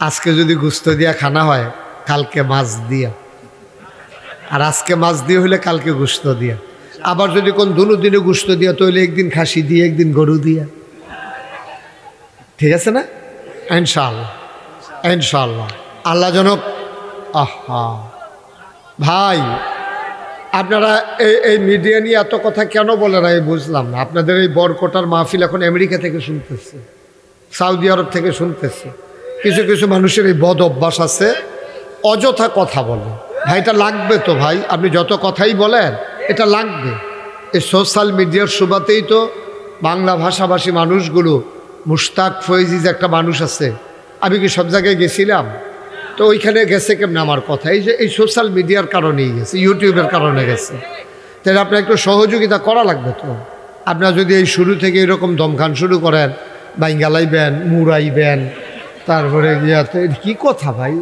আজকে যদি গুস্ত দিয়া খানা হয় কালকে মাছ দিয়া, আর আজকে মাছ দিয়ে হইলে কালকে গুস্ত দিয়া, আবার যদি কোন দুদিনে গুস্ত দিয়া তাহলে একদিন খাসি দিয়ে একদিন গরু দিয়া। ঠিক আছে না? ইনশাআল্লাহ ইনশাআল্লাহ। আল্লাহ জনক। আহা ভাই, আপনারা এই মিডিয়া নিয়ে এত কথা কেন বলেন আমি বুঝলাম না। আপনাদের এই বরকটার মাহফিল এখন আমেরিকা থেকে শুনতেছে, সৌদি আরব থেকে শুনতেছে। কিছু কিছু মানুষের এই বদ অভ্যাস আছে, অযথা কথা বলে। ভাই এটা লাগবে তো ভাই, আপনি যত কথাই বলেন এটা লাগবে। এই সোশ্যাল মিডিয়ার সুবাদেই তো বাংলা ভাষাভাষী মানুষগুলো, মুশতাক ফয়েজি যে একটা মানুষ আছে, আমি কি সব জায়গায় গেছিলাম? তো ওইখানে গেছে কেমন আমার কথা? এই যে এই সোশ্যাল মিডিয়ার কারণেই গেছে, ইউটিউবের কারণে গেছে। তাহলে আপনার একটু সহযোগিতা করা লাগবে তো। আপনার যদি এই শুরু থেকে এরকম দমখান শুরু করেন, বাইঙ্গালাইবেন, মুড়াইবেন, তারপরে ইয়াতে, কী কথা ভাই?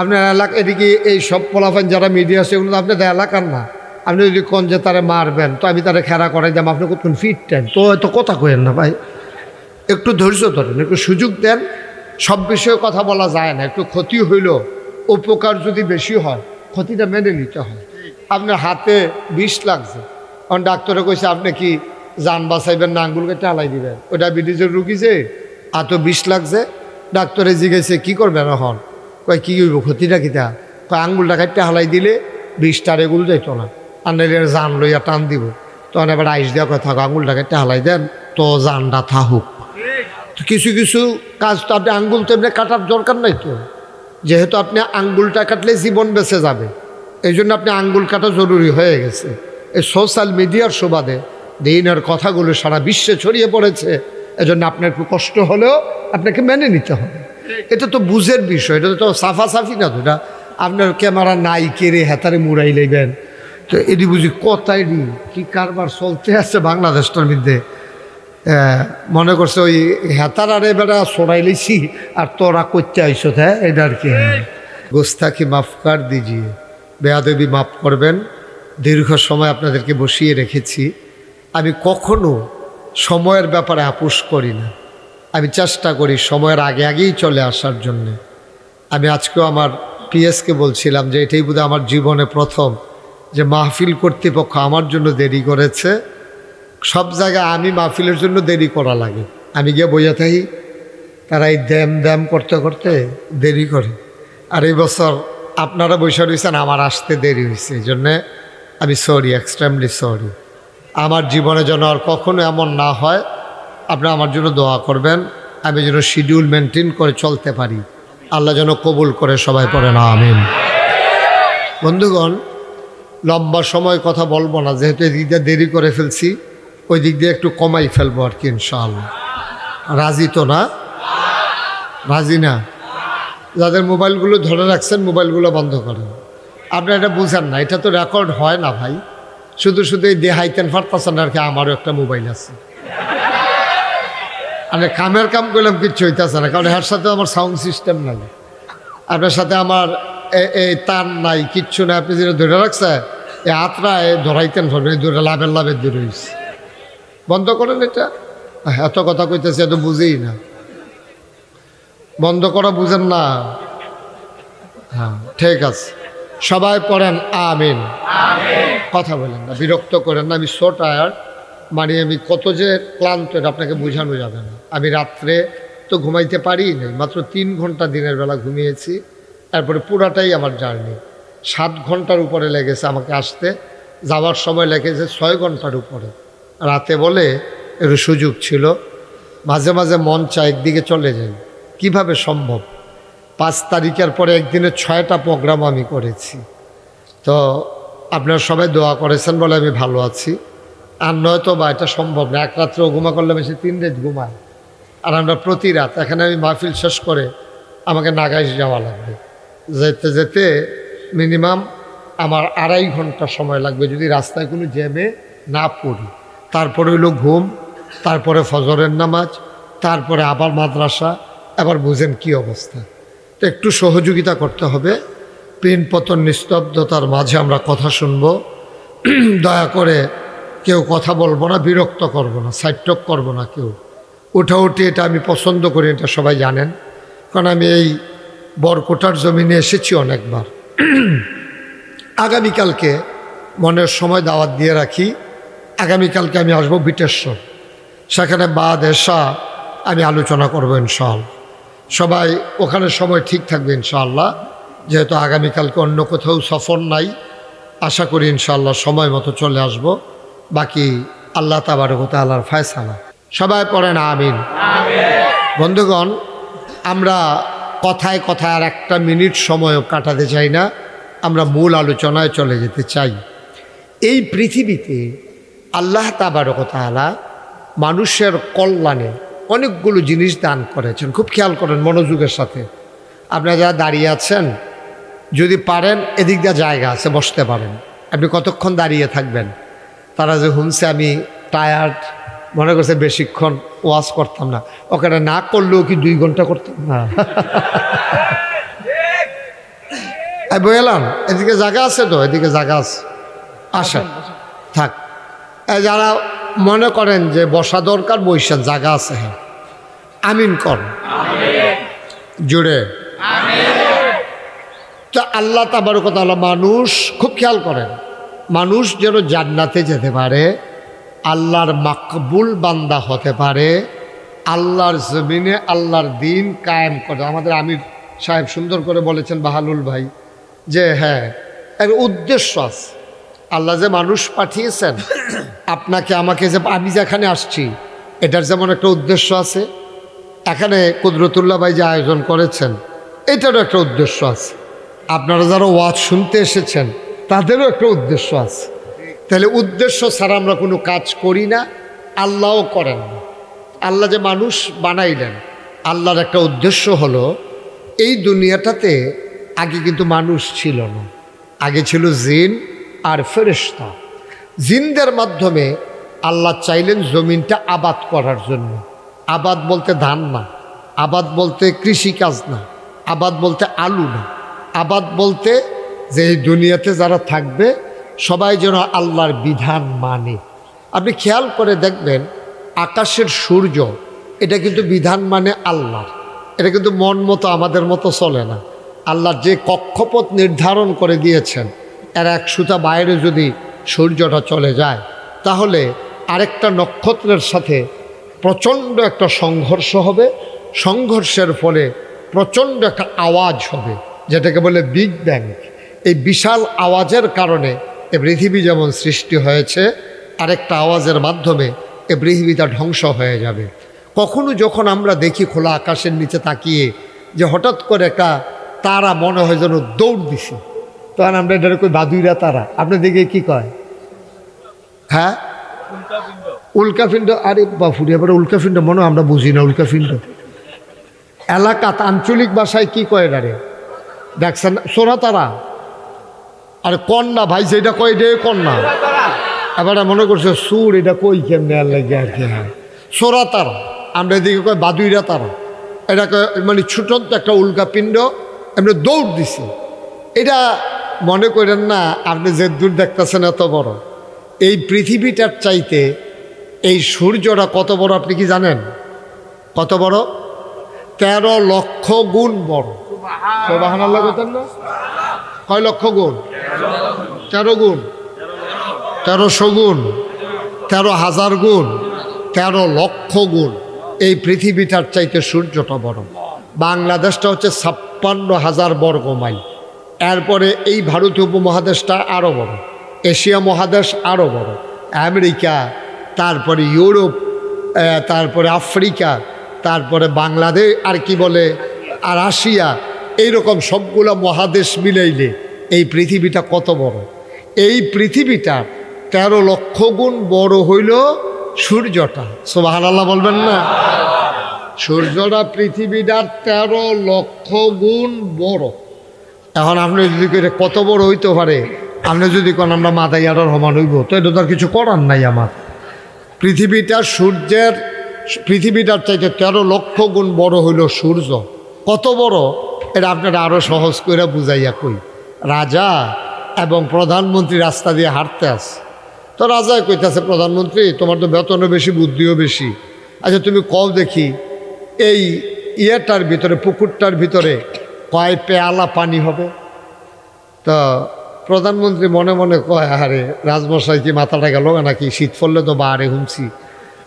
আপনার এলাকা এদিকে এই সব পোলাফান যারা মিডিয়া আছে এগুলো তো আপনাদের এলাকার না। আপনি যদি কোন যে তারা মারবেন, তো আমি তারা খেলা করাই যাম, আপনি কতক্ষণ ফিট টাইম তো এত কথা কইেন না ভাই। একটু ধৈর্য ধরেন, একটু সুযোগ দেন। সব বিষয়ে কথা বলা যায় না। একটু ক্ষতি হইল, উপকার যদি বেশি হয় ক্ষতিটা মেনে নিতে হয়। আপনার হাতে বিষ লাগছে, কারণ ডাক্তারে কইছে আপনি কি যান বাঁচাইবেন না আঙ্গুল কেটে হালাই দিবেন? ওই ডায়াবেটিসের রুগী যে এত বিষ লাগছে, ডাক্তারে জিজ্ঞেসে কী করবেন এখন? কয় কী হইব, ক্ষতিটা কিতা? কয় আঙ্গুলটা কাটতে হালাই দিলে বিষটার এগুলো যাইতো না, আন্নাইলের জান লইয়া টান দিব। তখন এবার আইস দেওয়া কথা, আঙ্গুলটা কাটতে হালাই দেন তো জানটা থাকুক। তো কিছু কিছু কাজ তো আপনি আঙ্গুল তো এমনি কাটার দরকার নাই তো, যেহেতু আপনি আঙ্গুলটা কাটলে জীবন বেঁচে যাবে, এই জন্য আপনি আঙ্গুল কাটা জরুরি হয়ে গেছে। এই সোশ্যাল মিডিয়ার সুবাদে দিনের কথাগুলো সারা বিশ্বে ছড়িয়ে পড়েছে, এজন্য আপনার একটু কষ্ট হলেও আপনাকে মেনে নিতে হবে। এটা তো বুঝের বিষয়, এটা তো সাফাসাফি না তো। এটা আপনার ক্যামেরা নাই কেড়ে হেতারে মুড়াই লইবেন, তো এটি বুঝি কথাই কি কারবার চলতে আছে বাংলাদেশটার মধ্যে। মনে করছে ওই হেতার আরে বেড়া সরাই লইছি আর তোরা করতে আইসো। হ্যাঁ, এটা আর কি। গোস্তাকি মাফ কর দিজিয়ে, বেয়াদবি মাফ করবেন। দীর্ঘ সময় আপনাদেরকে বসিয়ে রেখেছি। আমি কখনো সময়ের ব্যাপারে আপোষ করি না। আমি চেষ্টা করি সময়ের আগে আগেই চলে আসার জন্যে। আমি আজকেও আমার পিএসকে বলছিলাম যে এটাই বোধহয় আমার জীবনে প্রথম যে মাহফিল কর্তৃপক্ষ আমার জন্য দেরি করেছে। সব জায়গায় আমি মাহফিলের জন্য দেরি করা লাগে, আমি গিয়ে বইয়া থাকি, তারা এই দ্যাম করতে করতে দেরি করে। আর এই বছর আপনারা বসে রয়েছেন, আমার আসতে দেরি হয়েছে, এই জন্যে আমি সরি, এক্সট্রিমলি সরি। আমার জীবনে যেন আর কখনো এমন না হয়। আপনারা আমার জন্য দোয়া করবেন, আমি যেন শিডিউল মেনটেন করে চলতে পারি। আল্লাহ যেন কবুল করে, সবাই পড়েন আমিন। বন্ধুগণ, লম্বা সময় কথা বলবো না, যেহেতু এদিক দিয়ে দেরি করে ফেলছি, ওই দিক দিয়ে একটু কমাই ফেলবো আর কি ইনশাআল্লাহ। রাজি তো না? রাজি না? যাদের মোবাইলগুলো ধরে রাখছেন মোবাইলগুলো বন্ধ করেন। আপনারা এটা বুঝেন না, এটা তো রেকর্ড হয় না ভাই। শুধু শুধু এই দেহাইতেন ফারতাছেন আর কি। আমারও একটা মোবাইল আছে, আমি কামের কাম করলাম, কিচ্ছু হইতেছে না, কারণ এর সাথে আমার সাউন্ড সিস্টেম নাই, আপনার সাথে আমার এই তার নাই, কিচ্ছু নাই। আপনি যেটা ধরে রাখছে এই হাতরা ধরাইতেন ফেলবেন, এই দূরে লাভের দূরে হয়েছে। বন্ধ করেন এটা। এত কথা কইতেছে, এত বুঝেই না। বন্ধ করা বুঝেন না? হ্যাঁ, ঠিক আছে, সবাই পড়েন আমিন। কথা বলেন না, বিরক্ত করেন না। আমি সো টায়ার্ড, মানে আমি কত যে ক্লান্ত এটা আপনাকে বোঝানো যাবে না। আমি রাত্রে তো ঘুমাইতে পারি নাই, মাত্র 3 ঘন্টা দিনের বেলা ঘুমিয়েছি। তারপরে পুরাটাই আমার জার্নি 7 ঘন্টার উপরে লেগেছে আমাকে আসতে, যাওয়ার সময় লেগেছে 6 ঘন্টার উপরে। রাতে বলে এর সুযোগ ছিল, মাঝে মাঝে মন চায় একদিকে চলে যাই, কিভাবে সম্ভব? 5 তারিখের পরে একদিনে 6টা প্রোগ্রাম আমি করেছি। তো আপনারা সবাই দোয়া করেছেন বলে আমি ভালো আছি। আর নয়তো বা এটা সম্ভব না, এক রাত্রেও ঘুমা করলে বেশি 3 রাত ঘুমায়। আর আমরা প্রতি রাত, এখানে আমি মাহফিল শেষ করে আমাকে নাগাইশ যাওয়া লাগবে, যেতে যেতে মিনিমাম আমার 2.5 ঘন্টা সময় লাগবে যদি রাস্তায় কোনো জ্যামে না পড়ি। তারপরে হইল ঘুম, তারপরে ফজরের নামাজ, তারপরে আবার মাদ্রাসা, আবার বুঝেন কি অবস্থা। তো একটু সহযোগিতা করতে হবে। পিনপতন নিস্তব্ধতার মাঝে আমরা কথা শুনবো। দয়া করে কেউ কথা বলবো না, বিরক্ত করবো না, সাইটক করবো না কেউ। উঠাউঠি এটা আমি পছন্দ করি, এটা সবাই জানেন। কারণ আমি এই বরকোটার জমিনে এসেছি অনেকবার। আগামীকালকে মনের সময় দাওয়াত দিয়ে রাখি, আগামীকালকে আমি আসবো বিটেশ্বর, সেখানে বাদ এসা আমি আলোচনা করবো ইনশাআল্লাহ। সবাই ওখানে সময় ঠিক থাকবে ইনশাআল্লাহ, যেহেতু আগামীকালকে অন্য কোথাও সফর নাই। আশা করি ইনশাআল্লাহ সময় মতো চলে আসব। বাকি আল্লাহ তাবারক ওয়া তাআলার ফয়সালা। সবাই পড়েন আমিন। বন্ধুগণ, আমরা কথায় কথায় আর একটা মিনিট সময়ও কাটাতে চাই না, আমরা মূল আলোচনায় চলে যেতে চাই। এই পৃথিবীতে আল্লাহ তাবারক ওয়া তাআলা মানুষের কল্যাণে অনেকগুলো জিনিস দান করেছেন। খুব খেয়াল করেন মনোযোগের সাথে। আপনারা যারা দাঁড়িয়ে আছেন, যদি পারেন এদিক দিয়ে জায়গা আছে, বসতে পারেন। আপনি কতক্ষণ দাঁড়িয়ে থাকবেন? তারা যে শুনছে আমি টায়ার্ড, মনে করছে বেশিক্ষণ ওয়াজ করতাম না, ওখানে না করলেও কি 2 ঘন্টা করতাম না? বললাম এদিকে জায়গা আছে তো, এদিকে জায়গা আছে, আসেন থাক। যারা মনে করেন যে বসা দরকার, বৈশাখ জায়গা আছে, হ্যাঁ আমিন কর জুড়ে। তো আল্লাহ তাবারক ওয়া তাআলা মানুষ, খুব খেয়াল করেন, মানুষ যেন জান্নাতে যেতে পারে, আল্লাহর মাকবুল বান্দা হতে পারে, আল্লাহর জমিনে আল্লাহর দিন কায়েম করে। আমাদের আমির সাহেব সুন্দর করে বলেছেন, বাহালুল ভাই, যে হ্যাঁ এর উদ্দেশ্য আছে। আল্লাহ যে মানুষ পাঠিয়েছেন আপনাকে আমাকে, যে আমি যেখানে আসছি এটার যেমন একটা উদ্দেশ্য আছে, এখানে কুদরতুল্লাহ ভাই যে আয়োজন করেছেন এটারও একটা উদ্দেশ্য আছে, আপনারা যারা ওয়াজ শুনতে এসেছেন তাদেরও একটা উদ্দেশ্য আছে। তাহলে উদ্দেশ্য ছাড়া আমরা কোনো কাজ করি না, আল্লাহও করেন না। আল্লাহ যে মানুষ বানাইলেন, আল্লাহর একটা উদ্দেশ্য হলো এই দুনিয়াটাতে আগে কিন্তু মানুষ ছিল না, আগে ছিল জিন আর ফেরেশতা। জিনদের মাধ্যমে আল্লাহ চাইলেন জমিনটা আবাদ করার জন্য। আবাদ বলতে ধান না, আবাদ বলতে কৃষিকাজ না, আবাদ বলতে আলু না, আবাদ বলতে যে এই দুনিয়াতে যারা থাকবে সবাই যেন আল্লাহর বিধান মানে। আপনি খেয়াল করে দেখবেন আকাশের সূর্য, এটা কিন্তু বিধান মানে আল্লাহর, এটা কিন্তু মন মতো আমাদের মতো চলে না। আল্লাহ যে কক্ষপথ নির্ধারণ করে দিয়েছেন, এর এক সুতা বাইরে যদি সূর্যটা চলে যায় তাহলে আরেকটা নক্ষত্রের সাথে প্রচণ্ড একটা সংঘর্ষ হবে, সংঘর্ষের ফলে প্রচণ্ড একটা আওয়াজ হবে, যেটাকে বলে বিগ ব্যাং। এই বিশাল আওয়াজের কারণে এ পৃথিবী যেমন সৃষ্টি হয়েছে, আরেকটা আওয়াজের মাধ্যমে এ পৃথিবীটা ধ্বংস হয়ে যাবে। কখনো যখন আমরা দেখি খোলা আকাশের নিচে তাকিয়ে যে হঠাৎ করে একটা তারা মনে হয় যেন দৌড় দিছে, তখন আমরা এটা কই বাদুইরা তারা। আপনার দিকে কি কয়? হ্যাঁ উল্কাপিণ্ড। আরে বাফুরি, এবার উল্কাপিণ্ড মনে হয় আমরা বুঝি না। উল্কাপিণ্ড এলাকাত আঞ্চলিক ভাষায় কি কয় এটারে? দেখছেন সোরা তারা। আরে কন্যা ভাই, যেটা কয় এটাই কন্যা। এবার মনে করছে সুর, এটা কই কেমনে লাগে আর কি। হ্যাঁ সোরা তারা, আমরা এদিকে কয় বাদুইরা তারা। এটা মানে ছোট্ট একটা উল্কাপিণ্ড এমনি দৌড় দিছে। এটা মনে করেন না আপনি যে দূর দেখতেছেন এত বড়, এই পৃথিবীটার চাইতে এই সূর্যটা কত বড় আপনি কি জানেন? কত বড়? 13 লক্ষ গুণ বড়। সুবহানাল্লাহ বলতেন না? কয় লক্ষ গুণ? 13 গুণ, 1300 গুণ, 13,000 গুণ, 13 লক্ষ গুণ এই পৃথিবীটার চাইতে সূর্যটা বড়। বাংলাদেশটা হচ্ছে 56,000 বর্গ মাইল। এরপরে এই ভারতীয় উপমহাদেশটা আরও বড়, এশিয়া মহাদেশ আরও বড়, আমেরিকা, তারপরে ইউরোপ, তারপরে আফ্রিকা, তারপরে বাংলাদেশ, আর কি বলে আর রাশিয়া, এইরকম সবগুলো মহাদেশ মিলাইলে এই পৃথিবীটা কত বড়। এই পৃথিবীটা 13 লক্ষ গুণ বড় হইল সূর্যটা। সুবহানাল্লাহ বলবেন না? সূর্যটা পৃথিবীটার 13 লক্ষ গুণ বড়। এখন আপনি যদি কত বড় হইতে পারে, আপনি যদি কোন আমরা মাদাইয়ার সমান হইব, তো এটা তো আর কিছু করার নাই আমার। পৃথিবীটার চাইতে 13 লক্ষ গুণ বড় হইল সূর্য। কত বড় এটা আপনারা আরও সহজ করে বুঝাইয়া কই। রাজা এবং প্রধানমন্ত্রী রাস্তা দিয়ে হাঁটতে আসে, তো রাজা কইতেছে, প্রধানমন্ত্রী তোমার তো বেতনও বেশি, বুদ্ধিও বেশি, আচ্ছা তুমি কও দেখি এই ইয়েটার ভিতরে, পুকুরটার ভিতরে কয় পেয়ালা পানি হবে? তো প্রধানমন্ত্রী মনে মনে কয়, আরে রাজমশাই কি মাথাটা গেল নাকি, শীত পড়লে তো বাহারে হুমছি,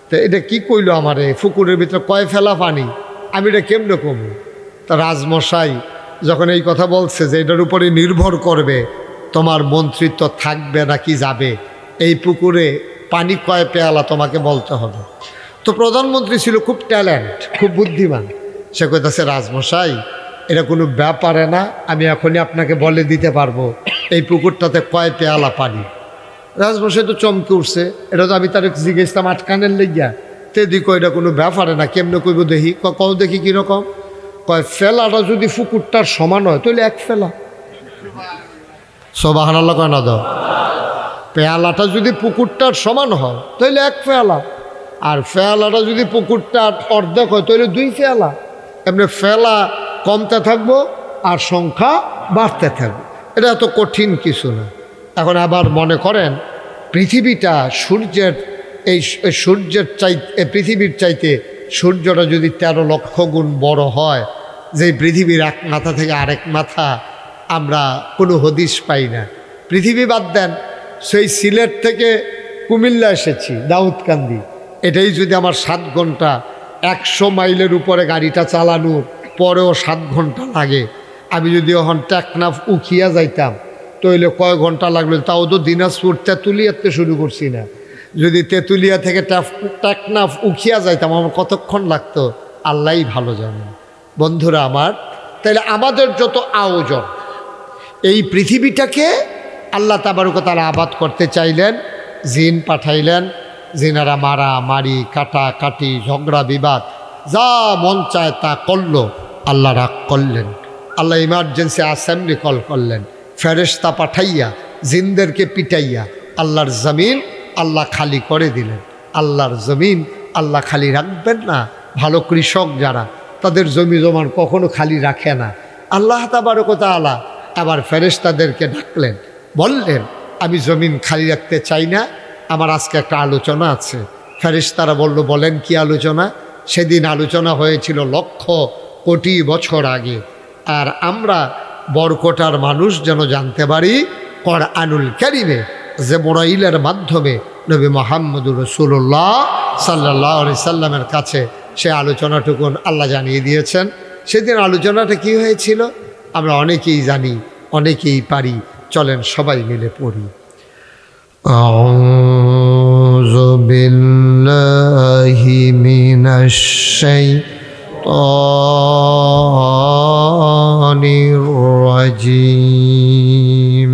তো এটা কি কইলো আমারে, পুকুরের ভিতরে কয় ফেলা পানি, আমি এটা কেমনে কমু? তা রাজমশাই যখন এই কথা বলছে যে এটার উপরে নির্ভর করবে তোমার মন্ত্রিত্ব থাকবে নাকি যাবে, এই পুকুরে পানি কয় পেয়ালা তোমাকে বলতে হবে। তো প্রধানমন্ত্রী ছিল খুব ট্যালেন্ট, খুব বুদ্ধিমান, সে কইতাছে রাজমশাই এটা কোনো ব্যাপারে না, আমি এখনই আপনাকে বলে দিতে পারবো এই পুকুরটাতে কয় পেয়ালা পানি। রাজমশাই তো চমকে উঠছে, এটা তো আমি তার জিজ্ঞেসলাম আটকানের লেগিয়া, তে দিকো এটা কোনো ব্যাপারে না, কেমনে কইব দেখি, কও দেখি কীরকম, কয় ফেলাটা যদি পুকুরটার সমান হয় তাহলে এক ফেলা। সুবহানাল্লাহ কয় না দাও। পেয়ালাটা যদি পুকুরটার সমান হয় তাহলে এক ফেলা, আর ফেলাটা যদি পুকুরটার অর্ধেক হয় তাহলে দুই ফেলা। এমনি ফেলা কমতে থাকবো আর সংখ্যা বাড়তে থাকবে, এটা এত কঠিন কিছু না। এখন আবার মনে করেন পৃথিবীটা সূর্যের এই সূর্যের পৃথিবীর চাইতে সূর্যটা যদি 13 লক্ষ গুণ বড় হয়, যে পৃথিবীর এক মাথা থেকে আরেক মাথা আমরা কোনো হদিশ পাই না। পৃথিবী বাদ দেন, সেই সিলেট থেকে কুমিল্লা এসেছি দাউদকান্দি, এটাই যদি আমার 7 ঘন্টা, 100 মাইলের উপরে গাড়িটা চালানোর পরেও 7 ঘন্টা লাগে, আমি যদি এখন টেকনাফ উখিয়া যাইতাম তাহলে কয় ঘন্টা লাগলো? তাও তো দিনাজপুর তেঁতুলিয়াতে শুরু করছি না, যদি তেঁতুলিয়া থেকে টেকনাফ উখিয়া যাইতাম আমার কতক্ষণ লাগতো আল্লাহই ভালো জানেন। বন্ধুরা আমার, তাইলে আমাদের যত আয়োজন, এই পৃথিবীটাকে আল্লাহ তাবারক তাআলা আবাদ করতে চাইলেন, জিন পাঠাইলেন, জিনারা মারা মারি কাটা কাটি ঝগড়া বিবাদ যা মন চায় তা করলো, আল্লাহ রাগ করলেন, আল্লাহ ইমার্জেন্সি অ্যাসেম্বলি কল করলেন, ফেরেশতা পাঠাইয়া জিনদেরকে পিটাইয়া আল্লাহর জমিন আল্লাহ খালি করে দিলেন। আল্লাহর জমিন আল্লাহ খালি রাখবেন না? ভালো কৃষক যারা, তাদের জমি জমান কখনো খালি রাখে না। আল্লাহ তাবারক তাআলা আবার ফেরেশতাদেরকে ডাকলেন, বললেন আমি জমিন খালি রাখতে চাই না, আমার আজকে একটা আলোচনা আছে। ফেরেশতারা বলল, বলেন কি আলোচনা? সেদিন আলোচনা হয়েছিল লক্ষ কোটি বছর আগে, আর আমরা বরকটার মানুষ যেন জানতে পারি কোরআনুল কারীমে জিবরাইলের মাধ্যমে নবী মুহাম্মদুর রাসূলুল্লাহ সাল্লাল্লাহু আলাইহি সাল্লামের কাছে সে আলোচনাটুকুন আল্লাহ জানিয়ে দিয়েছেন। সেদিন আলোচনাটা কি হয়েছিল আমরা অনেকেই জানি, অনেকেই পারি, চলেন সবাই মিলে পড়ি। আউযু বিল্লাহি মিনাশ শাইতানির রাজীম।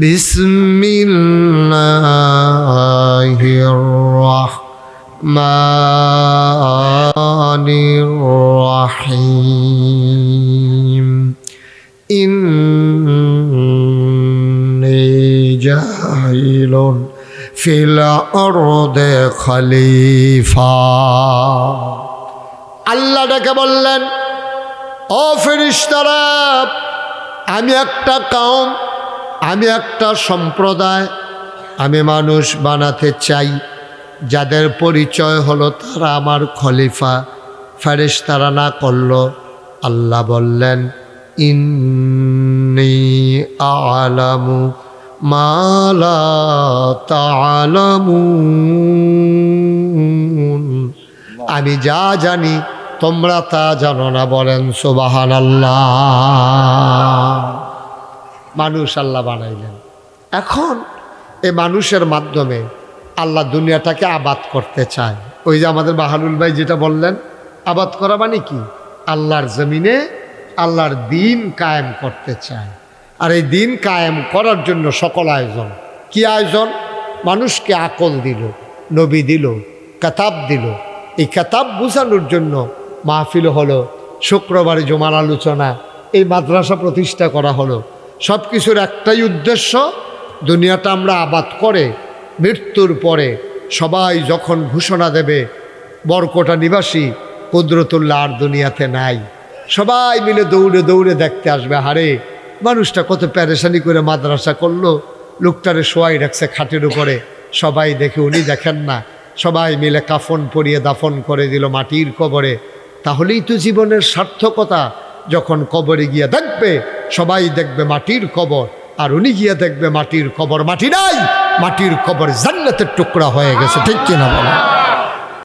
বিসমিল্লাহির রাহমানির রাহিম। ইন্নী জাইলুন ফিল আরদি খলিফা। আল্লাহ ডেকে বললেন, ও ফেরেশতারা, আমি একটা কওম, আমি একটা সম্প্রদায়, আমি মানুষ বানাতে চাই যাদের পরিচয় হলো তারা আমার খলিফা। ফেরেশতারা না করলো, আল্লাহ বললেন, ইন্নী আ'লামু মা লা তা'লামুন, আমি যা জানি তোমরা তা জানো না। বলেন সুবহানাল্লাহ। মানুষ আল্লাহ বানাইলেন, এখন এই মানুষের মাধ্যমে আল্লাহ দুনিয়াটাকে আবাদ করতে চায়। ওই যে আমাদের বাহালুল ভাই যেটা বললেন, আবাদ করা মানে কি? আল্লাহর জমিনে আল্লাহর দিন কায়েম করতে চায়। আর এই দিন কায়েম করার জন্য সকল আয়োজন। কি আয়োজন? মানুষকে আকল দিল, নবী দিল, কেতাব দিল। এই কেতাব বুঝানোর জন্য মাহফিল হলো, শুক্রবারে জুমার আলোচনা, এই মাদ্রাসা প্রতিষ্ঠা করা হলো। সব কিছুর একটাই উদ্দেশ্য, দুনিয়াটা আমরা আবাদ করে মৃত্যুর পরে সবাই যখন ঘোষণা দেবে বরকটা নিবাসী কুদরতুল্লাহ আর দুনিয়াতে নাই, সবাই মিলে দৌড়ে দৌড়ে দেখতে আসবে, হারে মানুষটা কত পেরেশানি করে মাদ্রাসা করলো, লোকটারে শোয়াই রাখছে খাটের উপরে, সবাই দেখে উনি দেখেন না, সবাই মিলে কাফন পরিয়ে দাফন করে দিল মাটির কবরে। তাহলেই তো জীবনের সার্থকতা। যখন কবরে গিয়ে দেখবে, সবাই দেখবে মাটির কবর, আর উনি গিয়ে দেখবে মাটির কবর, মাটি নাই, মাটির কবর জান্নাতের টুকরা হয়ে গেছে। ঠিক কিনা বলো?